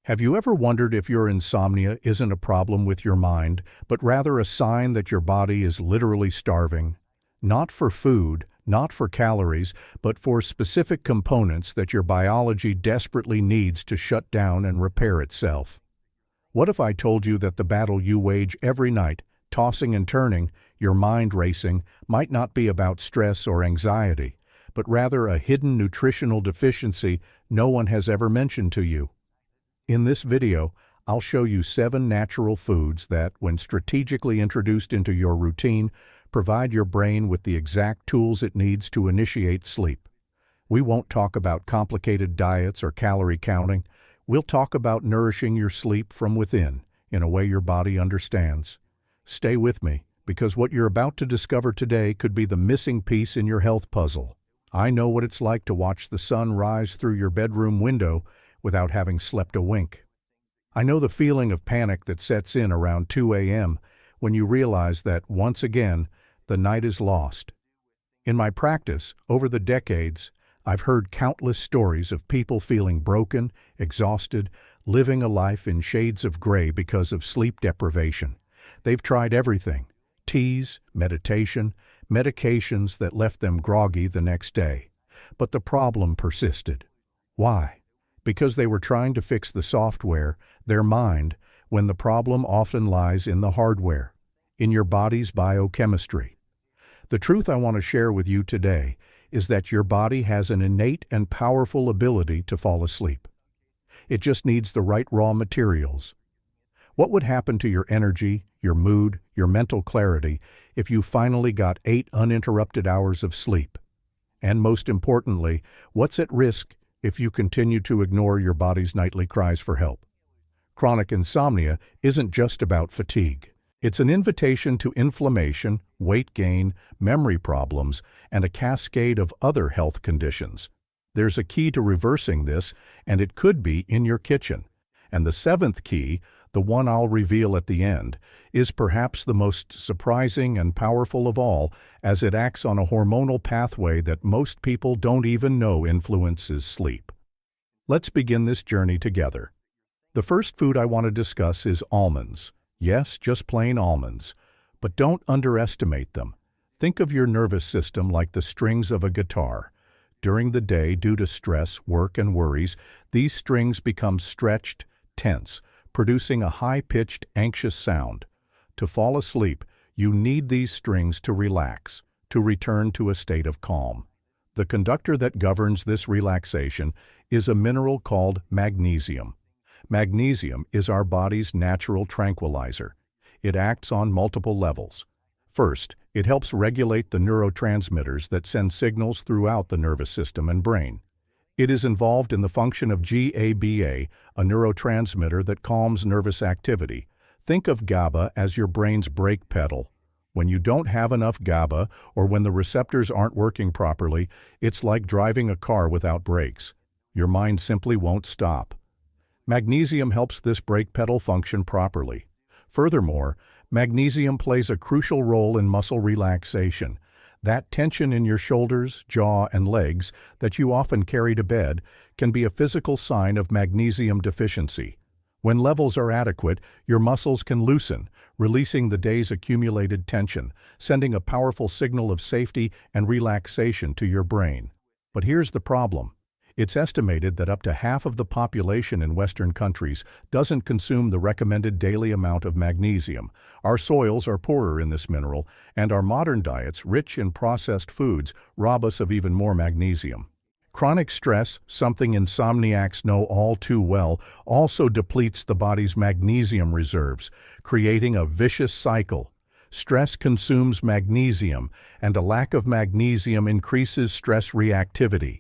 Have you ever wondered if your insomnia isn't a problem with your mind, but rather a sign that your body is literally starving? Not for food, not for calories, but for specific components that your biology desperately needs to shut down and repair itself. What if I told you that the battle you wage every night, tossing and turning, your mind racing, might not be about stress or anxiety, but rather a hidden nutritional deficiency no one has ever mentioned to you? In this video, I'll show you 7 natural foods that, when strategically introduced into your routine, provide your brain with the exact tools it needs to initiate sleep. We won't talk about complicated diets or calorie counting. We'll talk about nourishing your sleep from within, in a way your body understands. Stay with me, because what you're about to discover today could be the missing piece in your health puzzle. I know what it's like to watch the sun rise through your bedroom window without having slept a wink. I know the feeling of panic that sets in around 2 a.m. when you realize that, once again, the night is lost. In my practice, over the decades, I've heard countless stories of people feeling broken, exhausted, living a life in shades of gray because of sleep deprivation. They've tried everything: teas, meditation, medications that left them groggy the next day. But the problem persisted. Why? Because they were trying to fix the software, their mind, when the problem often lies in the hardware, in your body's biochemistry. The truth I want to share with you today is that your body has an innate and powerful ability to fall asleep. It just needs the right raw materials. What would happen to your energy, your mood, your mental clarity if you finally got 8 uninterrupted hours of sleep? And most importantly, what's at risk if you continue to ignore your body's nightly cries for help? Chronic insomnia isn't just about fatigue. It's an invitation to inflammation, weight gain, memory problems, and a cascade of other health conditions. There's a key to reversing this, and it could be in your kitchen. And the 7th key, the one I'll reveal at the end, is perhaps the most surprising and powerful of all, as it acts on a hormonal pathway that most people don't even know influences sleep. Let's begin this journey together. The first food I want to discuss is almonds. Yes, just plain almonds. But don't underestimate them. Think of your nervous system like the strings of a guitar. During the day, due to stress, work, and worries, these strings become stretched, tense, producing a high-pitched, anxious sound. To fall asleep, you need these strings to relax, to return to a state of calm. The conductor that governs this relaxation is a mineral called magnesium. Magnesium is our body's natural tranquilizer. It acts on multiple levels. First, it helps regulate the neurotransmitters that send signals throughout the nervous system and brain. It is involved in the function of GABA, a neurotransmitter that calms nervous activity. Think of GABA as your brain's brake pedal. When you don't have enough GABA, or when the receptors aren't working properly, it's like driving a car without brakes. Your mind simply won't stop. Magnesium helps this brake pedal function properly. Furthermore, magnesium plays a crucial role in muscle relaxation. That tension in your shoulders, jaw, and legs that you often carry to bed can be a physical sign of magnesium deficiency. When levels are adequate, your muscles can loosen, releasing the day's accumulated tension, sending a powerful signal of safety and relaxation to your brain. But here's the problem. It's estimated that up to half of the population in Western countries doesn't consume the recommended daily amount of magnesium. Our soils are poorer in this mineral, and our modern diets, rich in processed foods, rob us of even more magnesium. Chronic stress, something insomniacs know all too well, also depletes the body's magnesium reserves, creating a vicious cycle. Stress consumes magnesium, and a lack of magnesium increases stress reactivity.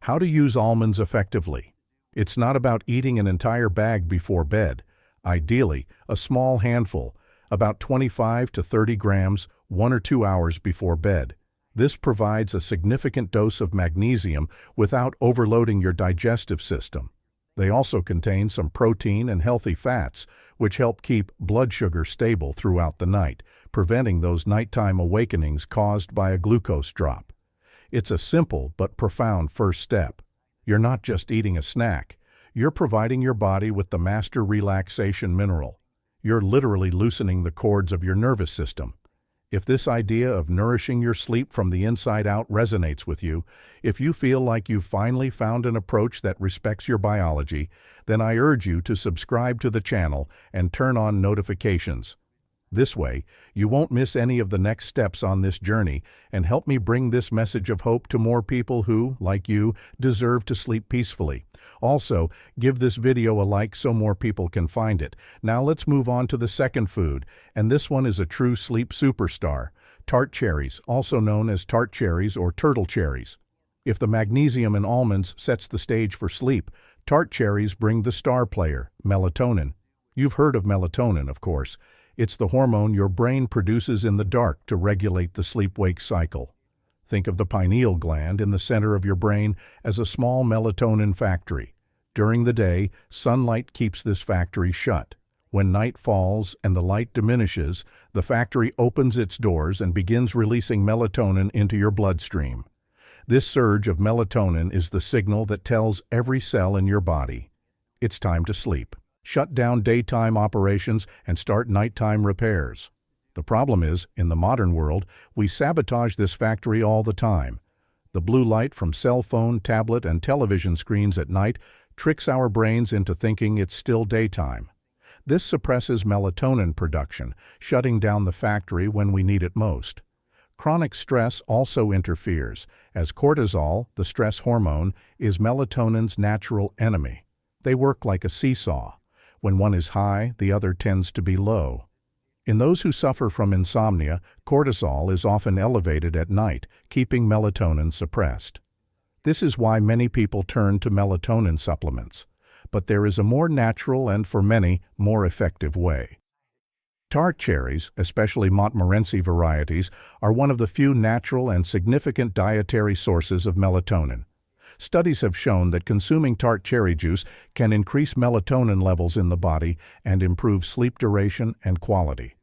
How to use almonds effectively. It's not about eating an entire bag before bed. Ideally, a small handful, about 25 to 30 grams, 1 or 2 hours before bed. This provides a significant dose of magnesium without overloading your digestive system. They also contain some protein and healthy fats, which help keep blood sugar stable throughout the night, preventing those nighttime awakenings caused by a glucose drop. It's a simple but profound first step. You're not just eating a snack. You're providing your body with the master relaxation mineral. You're literally loosening the cords of your nervous system. If this idea of nourishing your sleep from the inside out resonates with you, if you feel like you've finally found an approach that respects your biology, then I urge you to subscribe to the channel and turn on notifications. This way, you won't miss any of the next steps on this journey and help me bring this message of hope to more people who, like you, deserve to sleep peacefully. Also, give this video a like so more people can find it. Now let's move on to the second food, and this one is a true sleep superstar: tart cherries, also known as tart cherries or turtle cherries. If the magnesium in almonds sets the stage for sleep, tart cherries bring the star player, melatonin. You've heard of melatonin, of course. It's the hormone your brain produces in the dark to regulate the sleep-wake cycle. Think of the pineal gland in the center of your brain as a small melatonin factory. During the day, sunlight keeps this factory shut. When night falls and the light diminishes, the factory opens its doors and begins releasing melatonin into your bloodstream. This surge of melatonin is the signal that tells every cell in your body, it's time to sleep. Shut down daytime operations and start nighttime repairs. The problem is, in the modern world, we sabotage this factory all the time. The blue light from cell phone, tablet, and television screens at night tricks our brains into thinking it's still daytime. This suppresses melatonin production, shutting down the factory when we need it most. Chronic stress also interferes, as cortisol, the stress hormone, is melatonin's natural enemy. They work like a seesaw. When one is high, the other tends to be low. In those who suffer from insomnia, cortisol is often elevated at night, keeping melatonin suppressed. This is why many people turn to melatonin supplements. But there is a more natural and, for many, more effective way. Tart cherries, especially Montmorency varieties, are one of the few natural and significant dietary sources of melatonin. Studies have shown that consuming tart cherry juice can increase melatonin levels in the body and improve sleep duration and quality.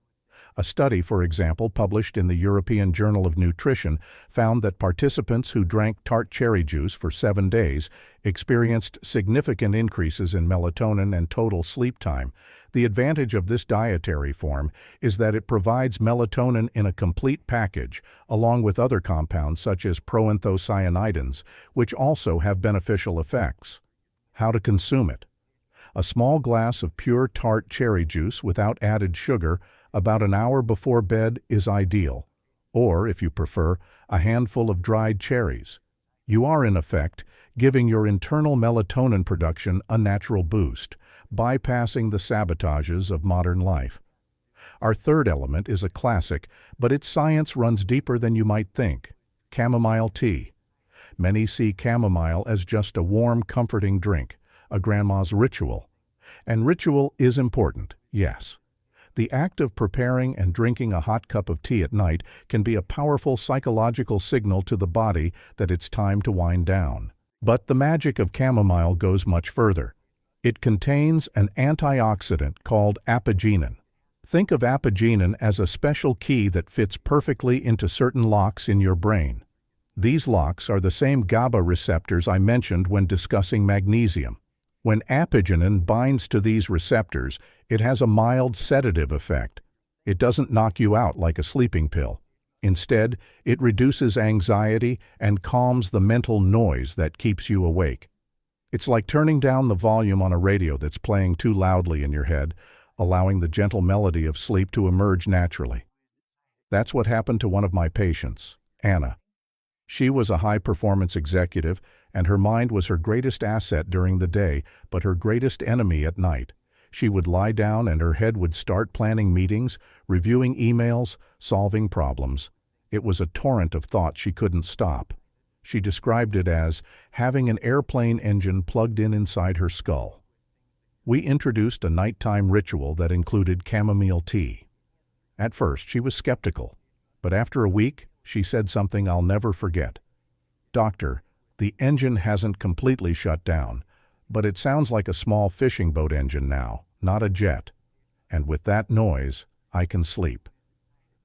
A study, for example, published in the European Journal of Nutrition, found that participants who drank tart cherry juice for 7 days experienced significant increases in melatonin and total sleep time. The advantage of this dietary form is that it provides melatonin in a complete package, along with other compounds such as proanthocyanidins, which also have beneficial effects. How to consume it? A small glass of pure tart cherry juice without added sugar about an hour before bed is ideal, or, if you prefer, a handful of dried cherries. You are, in effect, giving your internal melatonin production a natural boost, bypassing the sabotages of modern life. Our third element is a classic, but its science runs deeper than you might think: chamomile tea. Many see chamomile as just a warm, comforting drink, a grandma's ritual. And ritual is important, yes. The act of preparing and drinking a hot cup of tea at night can be a powerful psychological signal to the body that it's time to wind down. But the magic of chamomile goes much further. It contains an antioxidant called apigenin. Think of apigenin as a special key that fits perfectly into certain locks in your brain. These locks are the same GABA receptors I mentioned when discussing magnesium. When apigenin binds to these receptors, it has a mild sedative effect. It doesn't knock you out like a sleeping pill. Instead, it reduces anxiety and calms the mental noise that keeps you awake. It's like turning down the volume on a radio that's playing too loudly in your head, allowing the gentle melody of sleep to emerge naturally. That's what happened to one of my patients, Anna. She was a high-performance executive, and her mind was her greatest asset during the day, but her greatest enemy at night. She would lie down and her head would start planning meetings, reviewing emails, solving problems. It was a torrent of thought she couldn't stop. She described it as having an airplane engine plugged in inside her skull. We introduced a nighttime ritual that included chamomile tea. At first, she was skeptical, but after a week, she said something I'll never forget. "Doctor, the engine hasn't completely shut down, but it sounds like a small fishing boat engine now, not a jet. And with that noise, I can sleep."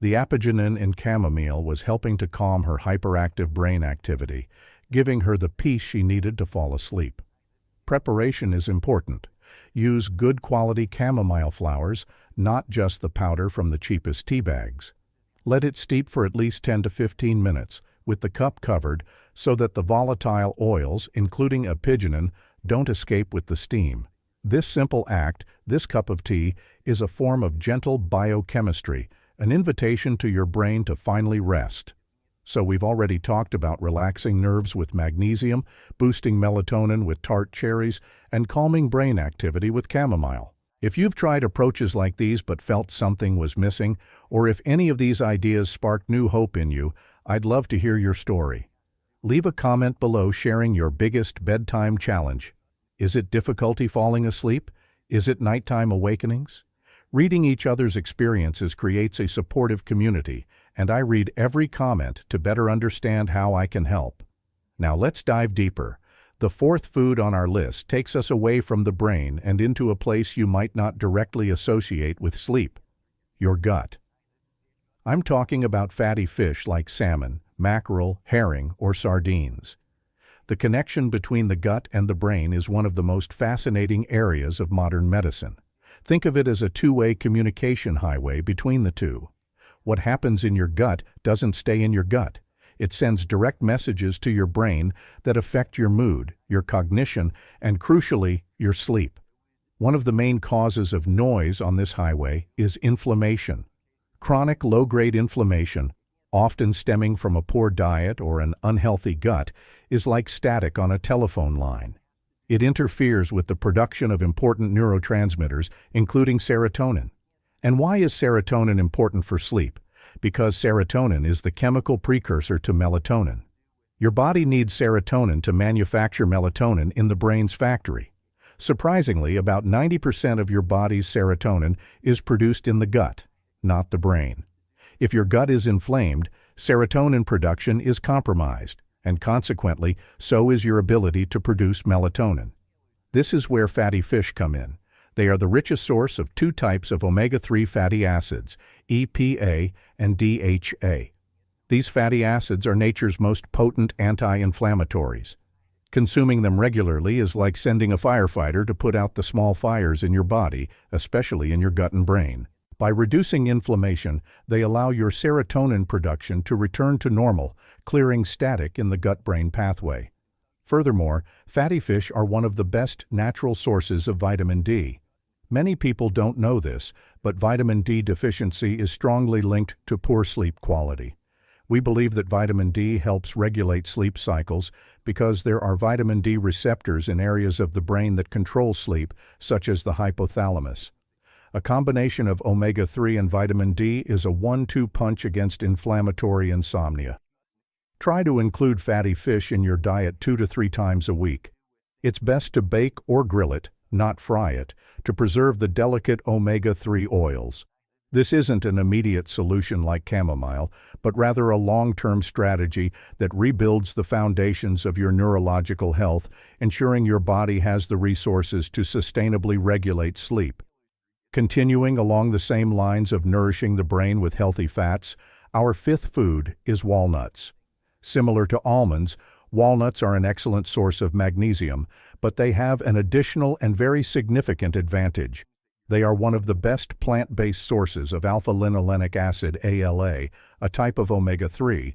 The apigenin in chamomile was helping to calm her hyperactive brain activity, giving her the peace she needed to fall asleep. preparation is important. Use good quality chamomile flowers, not just the powder from the cheapest tea bags. Let it steep for at least 10 to 15 minutes, with the cup covered, so that the volatile oils, including apigenin, don't escape with the steam. This simple act, this cup of tea, is a form of gentle biochemistry, an invitation to your brain to finally rest. So we've already talked about relaxing nerves with magnesium, boosting melatonin with tart cherries, and calming brain activity with chamomile. If you've tried approaches like these but felt something was missing, or if any of these ideas sparked new hope in you, I'd love to hear your story. Leave a comment below sharing your biggest bedtime challenge. Is it difficulty falling asleep? Is it nighttime awakenings? Reading each other's experiences creates a supportive community, and I read every comment to better understand how I can help. Now let's dive deeper. The fourth food on our list takes us away from the brain and into a place you might not directly associate with sleep: your gut. I'm talking about fatty fish like salmon, mackerel, herring, or sardines. The connection between the gut and the brain is one of the most fascinating areas of modern medicine. Think of it as a two-way communication highway between the two. What happens in your gut doesn't stay in your gut. It sends direct messages to your brain that affect your mood, your cognition, and crucially, your sleep. One of the main causes of noise on this highway is inflammation. Chronic low-grade inflammation, often stemming from a poor diet or an unhealthy gut, is like static on a telephone line. It interferes with the production of important neurotransmitters, including serotonin. And why is serotonin important for sleep? Because serotonin is the chemical precursor to melatonin. Your body needs serotonin to manufacture melatonin in the brain's factory. Surprisingly, about 90% of your body's serotonin is produced in the gut, not the brain. If your gut is inflamed, serotonin production is compromised, and consequently, so is your ability to produce melatonin. This is where fatty fish come in. They are the richest source of two types of omega-3 fatty acids, EPA and DHA. These fatty acids are nature's most potent anti-inflammatories. Consuming them regularly is like sending a firefighter to put out the small fires in your body, especially in your gut and brain. By reducing inflammation, they allow your serotonin production to return to normal, clearing static in the gut-brain pathway. Furthermore, fatty fish are one of the best natural sources of vitamin D. Many people don't know this, but vitamin D deficiency is strongly linked to poor sleep quality. We believe that vitamin D helps regulate sleep cycles because there are vitamin D receptors in areas of the brain that control sleep, such as the hypothalamus. A combination of omega-3 and vitamin D is a 1-2 punch against inflammatory insomnia. Try to include fatty fish in your diet 2 to 3 times a week. It's best to bake or grill it, not fry it, to preserve the delicate omega-3 oils. This isn't an immediate solution like chamomile, but rather a long-term strategy that rebuilds the foundations of your neurological health, ensuring your body has the resources to sustainably regulate sleep. Continuing along the same lines of nourishing the brain with healthy fats, our fifth food is walnuts. Similar to almonds, walnuts are an excellent source of magnesium, but they have an additional and very significant advantage. They are one of the best plant-based sources of alpha-linolenic acid (ALA), a type of omega-3.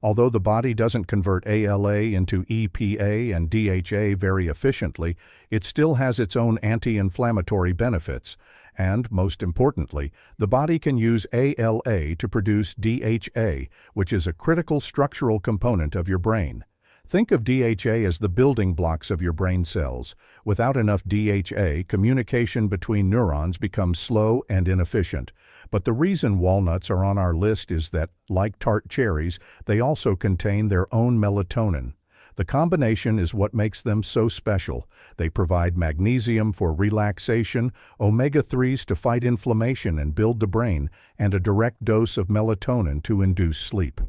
Although the body doesn't convert ALA into EPA and DHA very efficiently, it still has its own anti-inflammatory benefits. And, most importantly, the body can use ALA to produce DHA, which is a critical structural component of your brain. Think of DHA as the building blocks of your brain cells. Without enough DHA, communication between neurons becomes slow and inefficient. But the reason walnuts are on our list is that, like tart cherries, they also contain their own melatonin. The combination is what makes them so special. They provide magnesium for relaxation, omega-3s to fight inflammation and build the brain, and a direct dose of melatonin to induce sleep.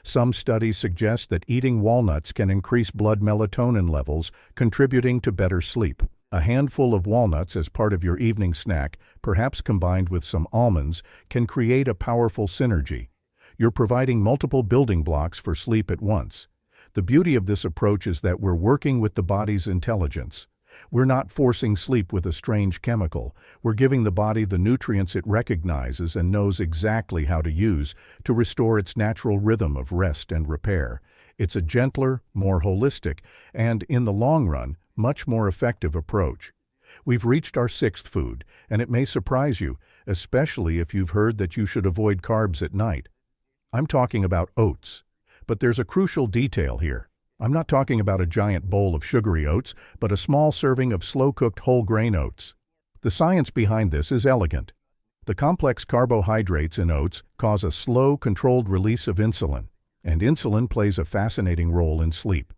Some studies suggest that eating walnuts can increase blood melatonin levels, contributing to better sleep. A handful of walnuts as part of your evening snack, perhaps combined with some almonds, can create a powerful synergy. You're providing multiple building blocks for sleep at once. The beauty of this approach is that we're working with the body's intelligence. We're not forcing sleep with a strange chemical. We're giving the body the nutrients it recognizes and knows exactly how to use to restore its natural rhythm of rest and repair. It's a gentler, more holistic, and, in the long run, much more effective approach. We've reached our sixth food, and it may surprise you, especially if you've heard that you should avoid carbs at night. I'm talking about oats. But there's a crucial detail here. I'm not talking about a giant bowl of sugary oats, but a small serving of slow-cooked whole grain oats. The science behind this is elegant. The complex carbohydrates in oats cause a slow, controlled release of insulin, and insulin plays a fascinating role in sleep.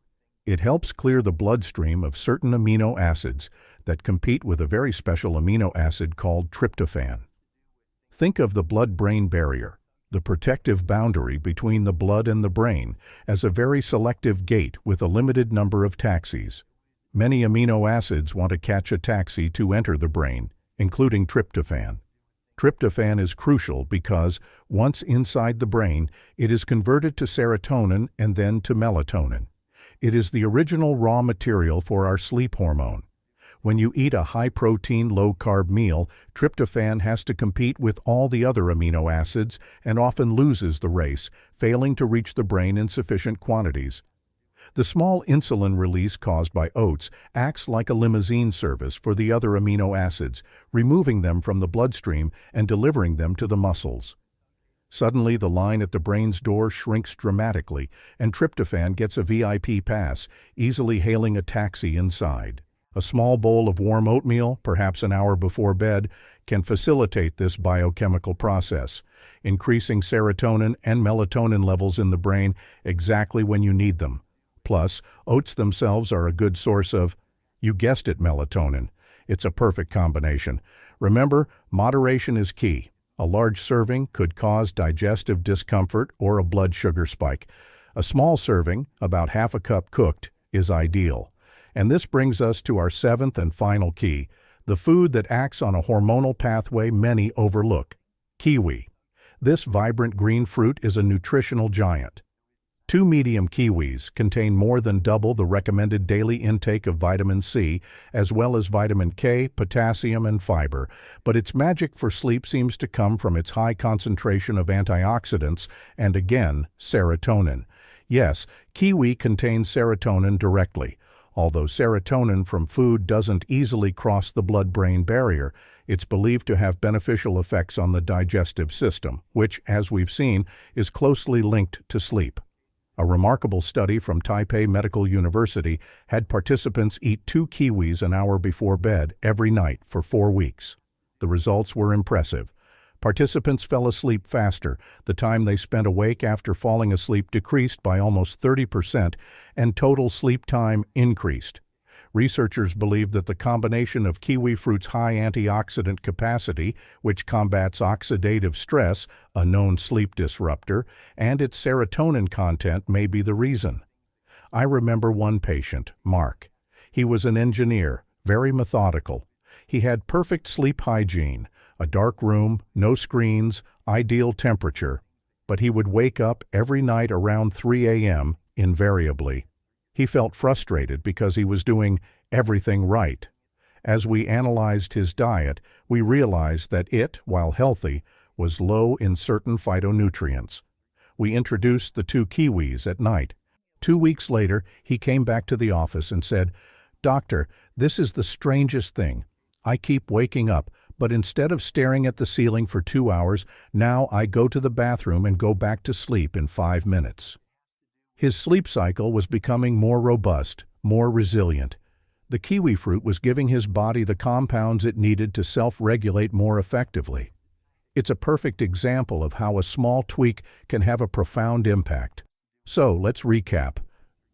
It helps clear the bloodstream of certain amino acids that compete with a very special amino acid called tryptophan. Think of the blood-brain barrier, the protective boundary between the blood and the brain, as a very selective gate with a limited number of taxis. Many amino acids want to catch a taxi to enter the brain, including tryptophan. Tryptophan is crucial because, once inside the brain, it is converted to serotonin and then to melatonin. It is the original raw material for our sleep hormone. When you eat a high-protein, low-carb meal, tryptophan has to compete with all the other amino acids and often loses the race, failing to reach the brain in sufficient quantities. The small insulin release caused by oats acts like a limousine service for the other amino acids, removing them from the bloodstream and delivering them to the muscles. Suddenly, the line at the brain's door shrinks dramatically, and tryptophan gets a VIP pass, easily hailing a taxi inside. A small bowl of warm oatmeal, perhaps an hour before bed, can facilitate this biochemical process, increasing serotonin and melatonin levels in the brain exactly when you need them. Plus, oats themselves are a good source of, you guessed it, melatonin. It's a perfect combination. Remember, moderation is key. A large serving could cause digestive discomfort or a blood sugar spike. A small serving, about half a cup cooked, is ideal. And this brings us to our seventh and final key, the food that acts on a hormonal pathway many overlook: kiwi. This vibrant green fruit is a nutritional giant. 2 medium kiwis contain more than double the recommended daily intake of vitamin C, as well as vitamin K, potassium, and fiber, but its magic for sleep seems to come from its high concentration of antioxidants and, again, serotonin. Yes, kiwi contains serotonin directly. Although serotonin from food doesn't easily cross the blood-brain barrier, it's believed to have beneficial effects on the digestive system, which, as we've seen, is closely linked to sleep. A remarkable study from Taipei Medical University had participants eat 2 kiwis an hour before bed every night for 4 weeks. The results were impressive. Participants fell asleep faster, the time they spent awake after falling asleep decreased by almost 30%, and total sleep time increased. Researchers believe that the combination of kiwi fruit's high antioxidant capacity, which combats oxidative stress, a known sleep disruptor, and its serotonin content may be the reason. I remember one patient, Mark. He was an engineer, very methodical. He had perfect sleep hygiene, a dark room, no screens, ideal temperature, but he would wake up every night around 3 a.m., invariably. He felt frustrated because he was doing everything right. As we analyzed his diet, we realized that it, while healthy, was low in certain phytonutrients. We introduced the 2 kiwis at night. 2 weeks later, he came back to the office and said, "Doctor, this is the strangest thing. I keep waking up, but instead of staring at the ceiling for 2 hours, now I go to the bathroom and go back to sleep in 5 minutes." His sleep cycle was becoming more robust, more resilient. The kiwi fruit was giving his body the compounds it needed to self-regulate more effectively. It's a perfect example of how a small tweak can have a profound impact. So, let's recap.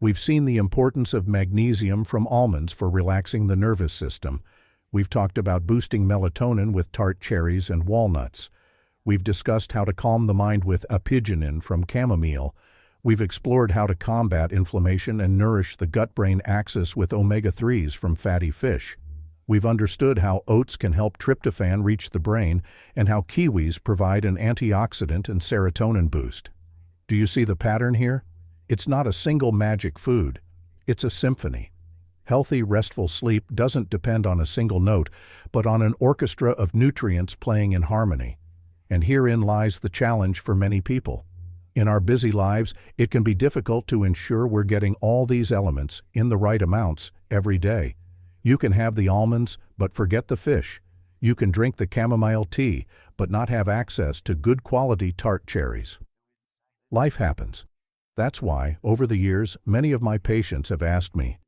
We've seen the importance of magnesium from almonds for relaxing the nervous system. We've talked about boosting melatonin with tart cherries and walnuts. We've discussed how to calm the mind with apigenin from chamomile. We've explored how to combat inflammation and nourish the gut-brain axis with omega-3s from fatty fish. We've understood how oats can help tryptophan reach the brain and how kiwis provide an antioxidant and serotonin boost. Do you see the pattern here? It's not a single magic food. It's a symphony. Healthy, restful sleep doesn't depend on a single note, but on an orchestra of nutrients playing in harmony. And herein lies the challenge for many people. In our busy lives, it can be difficult to ensure we're getting all these elements in the right amounts every day. You can have the almonds, but forget the fish. You can drink the chamomile tea, but not have access to good quality tart cherries. Life happens. That's why, over the years, many of my patients have asked me,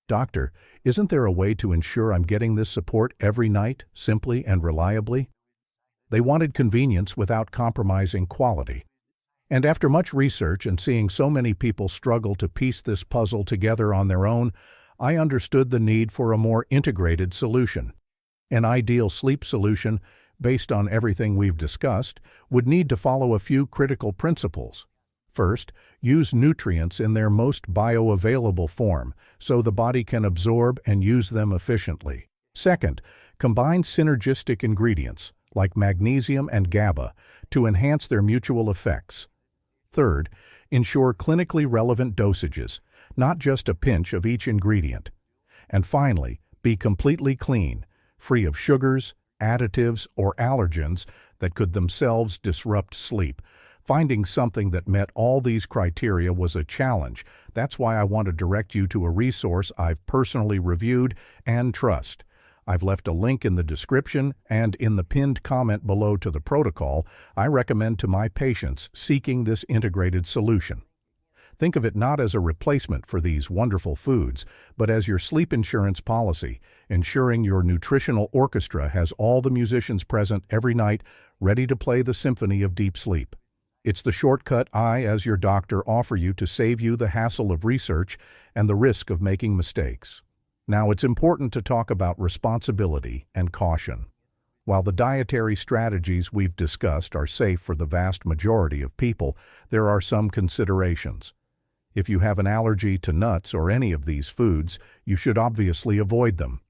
"Doctor, isn't there a way to ensure I'm getting this support every night, simply and reliably?" They wanted convenience without compromising quality. And after much research and seeing so many people struggle to piece this puzzle together on their own, I understood the need for a more integrated solution. An ideal sleep solution, based on everything we've discussed, would need to follow a few critical principles. First, use nutrients in their most bioavailable form, so the body can absorb and use them efficiently. Second, combine synergistic ingredients, like magnesium and GABA, to enhance their mutual effects. Third, ensure clinically relevant dosages, not just a pinch of each ingredient. And finally, be completely clean, free of sugars, additives, or allergens that could themselves disrupt sleep. Finding something that met all these criteria was a challenge. That's why I want to direct you to a resource I've personally reviewed and trust. I've left a link in the description and in the pinned comment below to the protocol I recommend to my patients seeking this integrated solution. Think of it not as a replacement for these wonderful foods, but as your sleep insurance policy, ensuring your nutritional orchestra has all the musicians present every night, ready to play the symphony of deep sleep. It's the shortcut I, as your doctor, offer you to save you the hassle of research and the risk of making mistakes. Now, it's important to talk about responsibility and caution. While the dietary strategies we've discussed are safe for the vast majority of people, there are some considerations. If you have an allergy to nuts or any of these foods, you should obviously avoid them.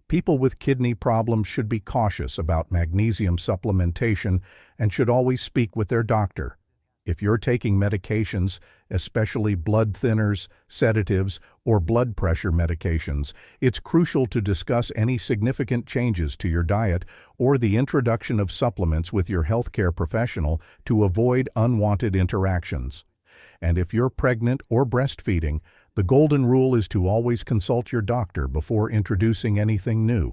People with kidney problems should be cautious about magnesium supplementation and should always speak with their doctor. If you're taking medications, especially blood thinners, sedatives, or blood pressure medications, it's crucial to discuss any significant changes to your diet or the introduction of supplements with your healthcare professional to avoid unwanted interactions. And if you're pregnant or breastfeeding, the golden rule is to always consult your doctor before introducing anything new.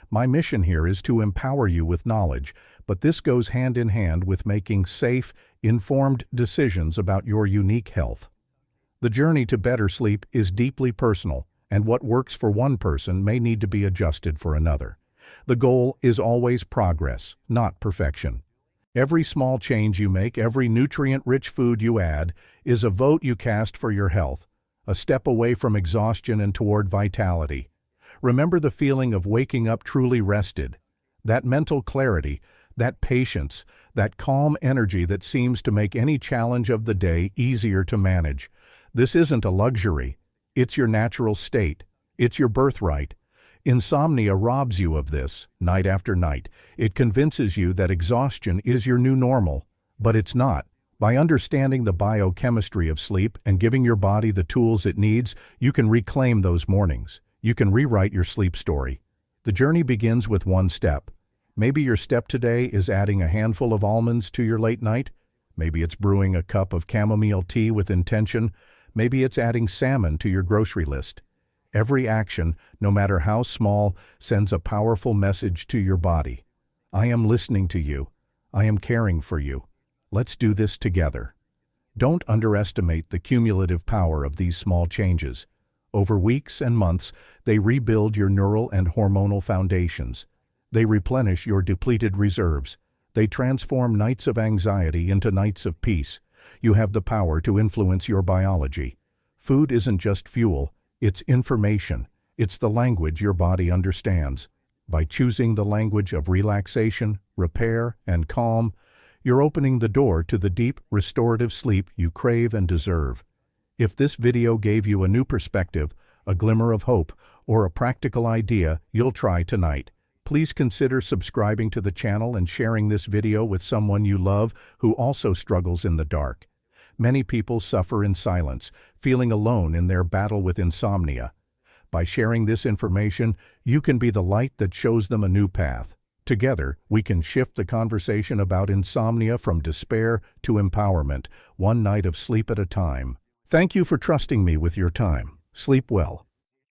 My mission here is to empower you with knowledge, but this goes hand in hand with making safe, informed decisions about your unique health. The journey to better sleep is deeply personal, and what works for one person may need to be adjusted for another. The goal is always progress, not perfection. Every small change you make, every nutrient-rich food you add, is a vote you cast for your health, a step away from exhaustion and toward vitality. Remember the feeling of waking up truly rested, that mental clarity, that patience, that calm energy that seems to make any challenge of the day easier to manage. This isn't a luxury. It's your natural state. It's your birthright. Insomnia robs you of this, night after night. It convinces you that exhaustion is your new normal, but it's not. By understanding the biochemistry of sleep and giving your body the tools it needs, you can reclaim those mornings. You can rewrite your sleep story. The journey begins with one step. Maybe your step today is adding a handful of almonds to your late night. Maybe it's brewing a cup of chamomile tea with intention. Maybe it's adding salmon to your grocery list. Every action, no matter how small, sends a powerful message to your body. I am listening to you. I am caring for you. Let's do this together. Don't underestimate the cumulative power of these small changes. Over weeks and months, they rebuild your neural and hormonal foundations. They replenish your depleted reserves. They transform nights of anxiety into nights of peace. You have the power to influence your biology. Food isn't just fuel, it's information. It's the language your body understands. By choosing the language of relaxation, repair, and calm, you're opening the door to the deep, restorative sleep you crave and deserve. If this video gave you a new perspective, a glimmer of hope, or a practical idea you'll try tonight, please consider subscribing to the channel and sharing this video with someone you love who also struggles in the dark. Many people suffer in silence, feeling alone in their battle with insomnia. By sharing this information, you can be the light that shows them a new path. Together, we can shift the conversation about insomnia from despair to empowerment, one night of sleep at a time. Thank you for trusting me with your time. Sleep well.